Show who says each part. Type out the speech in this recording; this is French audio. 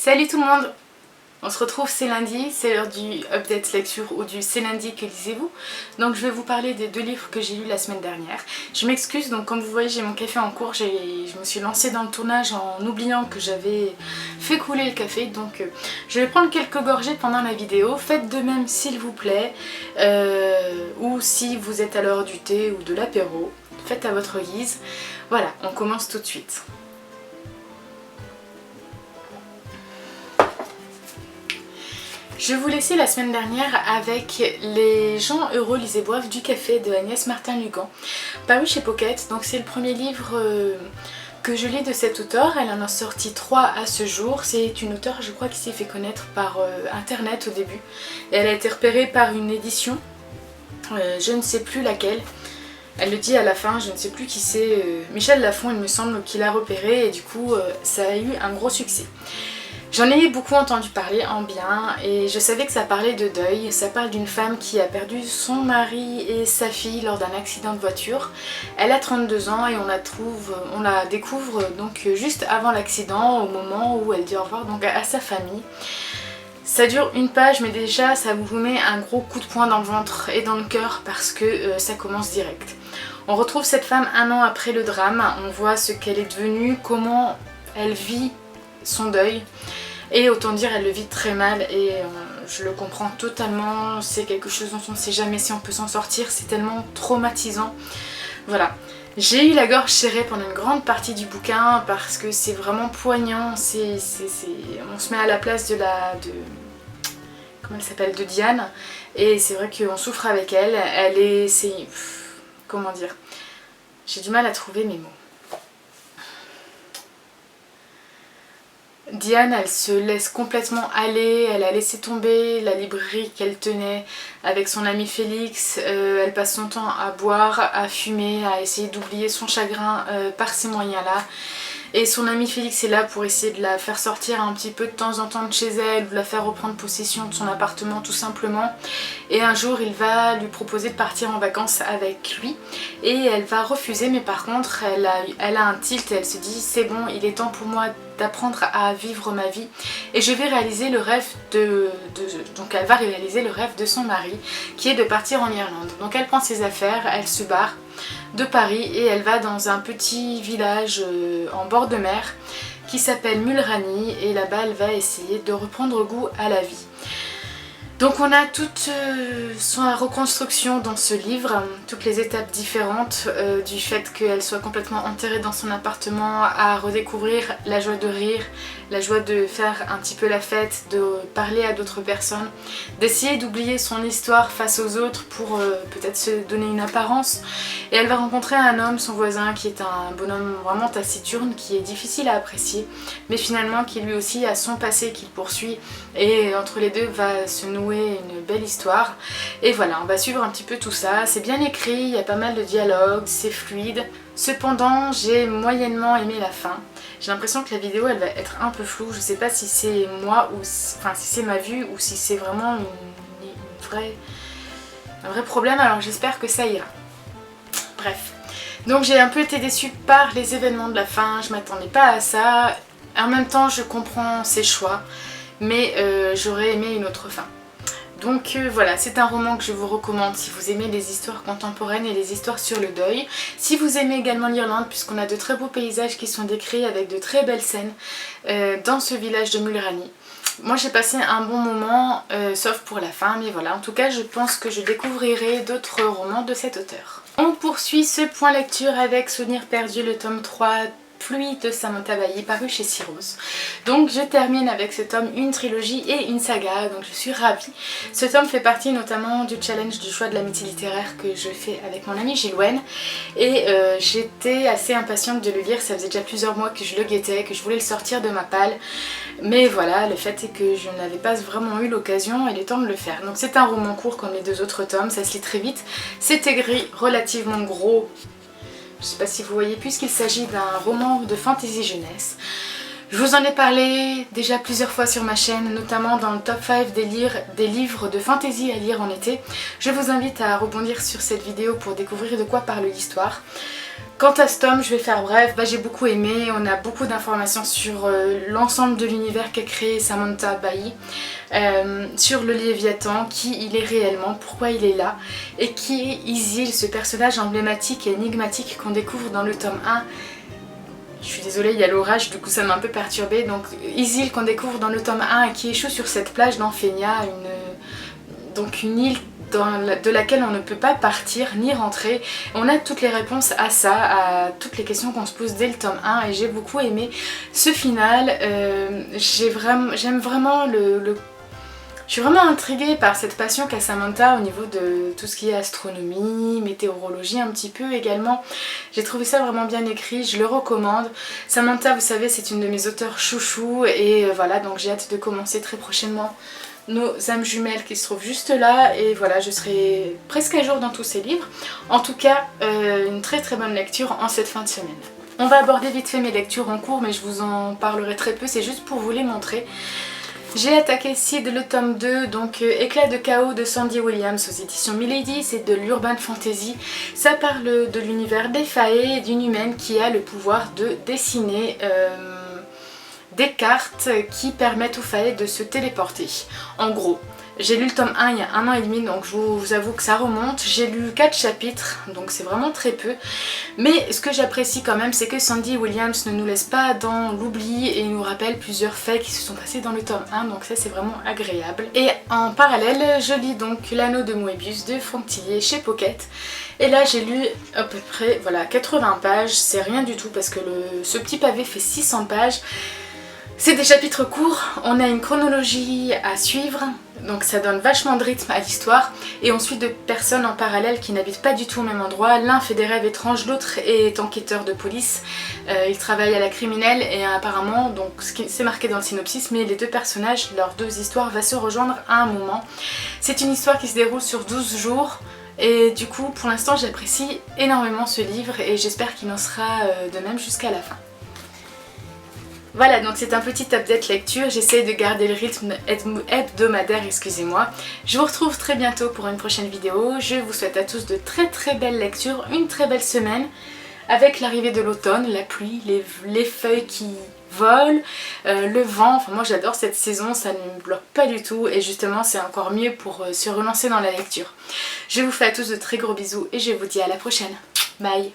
Speaker 1: Salut tout le monde! On se retrouve, c'est lundi, c'est l'heure du update lecture ou du c'est lundi que lisez-vous. Donc je vais vous parler des 2 livres que j'ai lus la semaine dernière. Je m'excuse, donc comme vous voyez j'ai mon café en cours, je me suis lancée dans le tournage en oubliant que j'avais fait couler le café. Donc je vais prendre quelques gorgées pendant la vidéo, faites de même s'il vous plaît. Ou si vous êtes à l'heure du thé ou de l'apéro, faites à votre guise. Voilà, on commence tout de suite. Je vous laissais la semaine dernière avec Les gens heureux lisent et boivent du café de Agnès Martin-Lugan, paru chez Pocket. Donc c'est le premier livre que je lis de cette auteure. Elle en a sorti 3 à ce jour. C'est une auteure, je crois, qui s'est fait connaître par internet au début. Et elle a été repérée par une édition, je ne sais plus laquelle. Elle le dit à la fin, je ne sais plus qui c'est, Michel Lafon il me semble qu'il a repéré, et du coup ça a eu un gros succès. J'en ai beaucoup entendu parler en bien et je savais que ça parlait de deuil. Ça parle d'une femme qui a perdu son mari et sa fille lors d'un accident de voiture. Elle a 32 ans et on la découvre donc juste avant l'accident, au moment où elle dit au revoir donc à sa famille. Ça dure une page, mais déjà ça vous met un gros coup de poing dans le ventre et dans le cœur parce que ça commence direct. On retrouve cette femme 1 an après le drame, on voit ce qu'elle est devenue, comment elle vit son deuil. Et autant dire, elle le vit très mal et je le comprends totalement. C'est quelque chose dont on ne sait jamais si on peut s'en sortir, c'est tellement traumatisant. Voilà. J'ai eu la gorge serrée pendant une grande partie du bouquin parce que c'est vraiment poignant. On se met à la place de comment elle s'appelle, de Diane. Et c'est vrai qu'on souffre avec elle. Comment dire, j'ai du mal à trouver mes mots. Diane, elle se laisse complètement aller, elle a laissé tomber la librairie qu'elle tenait avec son ami Félix, elle passe son temps à boire, à fumer, à essayer d'oublier son chagrin par ces moyens-là. Et son ami Félix est là pour essayer de la faire sortir un petit peu de temps en temps de chez elle, ou de la faire reprendre possession de son appartement tout simplement. Et un jour il va lui proposer de partir en vacances avec lui et elle va refuser, mais par contre elle a un tilt et elle se dit c'est bon, il est temps pour moi d'apprendre à vivre ma vie et je vais réaliser le rêve donc elle va réaliser le rêve de son mari qui est de partir en Irlande. Donc elle prend ses affaires, elle se barre de Paris et elle va dans un petit village en bord de mer qui s'appelle Mulrani et là-bas elle va essayer de reprendre goût à la vie. Donc on a toute sa reconstruction dans ce livre, toutes les étapes différentes du fait qu'elle soit complètement enterrée dans son appartement, à redécouvrir la joie de rire, la joie de faire un petit peu la fête, de parler à d'autres personnes, d'essayer d'oublier son histoire face aux autres pour peut-être se donner une apparence. Et elle va rencontrer un homme, son voisin, qui est un bonhomme vraiment taciturne, qui est difficile à apprécier, mais finalement qui lui aussi a son passé qu'il poursuit et entre les deux va se nouer une belle histoire. Et voilà, on va suivre un petit peu tout ça. C'est bien écrit, il y a pas mal de dialogues, c'est fluide. Cependant, j'ai moyennement aimé la fin. J'ai l'impression que la vidéo elle va être un peu floue. Je sais pas si c'est moi ou si c'est ma vue ou si c'est vraiment un vrai problème. Alors j'espère que ça ira. Bref. Donc j'ai un peu été déçue par les événements de la fin. Je m'attendais pas à ça. En même temps, je comprends ses choix. Mais j'aurais aimé une autre fin. Donc voilà, c'est un roman que je vous recommande si vous aimez les histoires contemporaines et les histoires sur le deuil. Si vous aimez également l'Irlande, puisqu'on a de très beaux paysages qui sont décrits avec de très belles scènes dans ce village de Mulrani. Moi j'ai passé un bon moment, sauf pour la fin, mais voilà, en tout cas je pense que je découvrirai d'autres romans de cet auteur. On poursuit ce point lecture avec Souvenirs perdus, le tome 3, Pluie de Samantha Bailly, paru chez Cyrose. Donc je termine avec ce tome une trilogie et une saga, donc je suis ravie. Ce tome fait partie notamment du challenge du choix de l'amitié littéraire que je fais avec mon amie Gilwen et j'étais assez impatiente de le lire, ça faisait déjà plusieurs mois que je le guettais, que je voulais le sortir de ma palle. Mais voilà, le fait est que je n'avais pas vraiment eu l'occasion et il est temps de le faire. Donc c'est un roman court comme les 2 autres tomes, ça se lit très vite, c'est écrit relativement gros. Je ne sais pas si vous voyez, puisqu'il s'agit d'un roman de fantasy jeunesse. Je vous en ai parlé déjà plusieurs fois sur ma chaîne, notamment dans le top 5 des livres de fantasy à lire en été. Je vous invite à rebondir sur cette vidéo pour découvrir de quoi parle l'histoire. Quant à ce tome, je vais faire bref, j'ai beaucoup aimé, on a beaucoup d'informations sur l'ensemble de l'univers qu'a créé Samantha Bai, sur le Léviathan, qui il est réellement, pourquoi il est là, et qui est Isil, ce personnage emblématique et énigmatique qu'on découvre dans le tome 1. Je suis désolée, il y a l'orage, du coup ça m'a un peu perturbée. Donc Isil qu'on découvre dans le tome 1 et qui échoue sur cette plage d'Anfenia, une île de laquelle on ne peut pas partir ni rentrer. On a toutes les réponses à ça, à toutes les questions qu'on se pose dès le tome 1 et j'ai beaucoup aimé ce final. J'aime vraiment je suis vraiment intriguée par cette passion qu'a Samantha au niveau de tout ce qui est astronomie, météorologie un petit peu également. J'ai trouvé ça vraiment bien écrit, je le recommande. Samantha, vous savez, c'est une de mes auteurs chouchou et voilà, donc j'ai hâte de commencer très prochainement nos âmes jumelles qui se trouvent juste là et voilà, je serai presque à jour dans tous ces livres. En tout cas, une très très bonne lecture en cette fin de semaine. On va aborder vite fait mes lectures en cours mais je vous en parlerai très peu, c'est juste pour vous les montrer. J'ai attaqué Seed le tome 2, donc Éclat de chaos de Sandy Williams aux éditions Milady, c'est de l'urban fantasy. Ça parle de l'univers des Fae, d'une humaine qui a le pouvoir de dessiner des cartes qui permettent aux Fae de se téléporter. En gros, j'ai lu le tome 1 il y a 1 an et demi, donc je vous avoue que ça remonte. J'ai lu 4 chapitres, donc c'est vraiment très peu. Mais ce que j'apprécie quand même, c'est que Sandy Williams ne nous laisse pas dans l'oubli et nous rappelle plusieurs faits qui se sont passés dans le tome 1, donc ça c'est vraiment agréable. Et en parallèle, je lis donc L'Anneau de Moebius de Franck Tillier chez Pocket. Et là j'ai lu à peu près, voilà, 80 pages, c'est rien du tout parce que ce petit pavé fait 600 pages. C'est des chapitres courts, on a une chronologie à suivre, donc ça donne vachement de rythme à l'histoire, et on suit deux personnes en parallèle qui n'habitent pas du tout au même endroit. L'un fait des rêves étranges, l'autre est enquêteur de police, il travaille à la criminelle et apparemment, donc c'est marqué dans le synopsis, mais les deux personnages, leurs deux histoires vont se rejoindre à un moment. C'est une histoire qui se déroule sur 12 jours. Et du coup, pour l'instant, j'apprécie énormément ce livre et j'espère qu'il en sera de même jusqu'à la fin. Voilà, donc c'est un petit update lecture, j'essaie de garder le rythme hebdomadaire, excusez-moi. Je vous retrouve très bientôt pour une prochaine vidéo, je vous souhaite à tous de très très belles lectures, une très belle semaine, avec l'arrivée de l'automne, la pluie, les feuilles qui volent, le vent, enfin moi j'adore cette saison, ça ne me bloque pas du tout et justement c'est encore mieux pour se relancer dans la lecture. Je vous fais à tous de très gros bisous et je vous dis à la prochaine. Bye!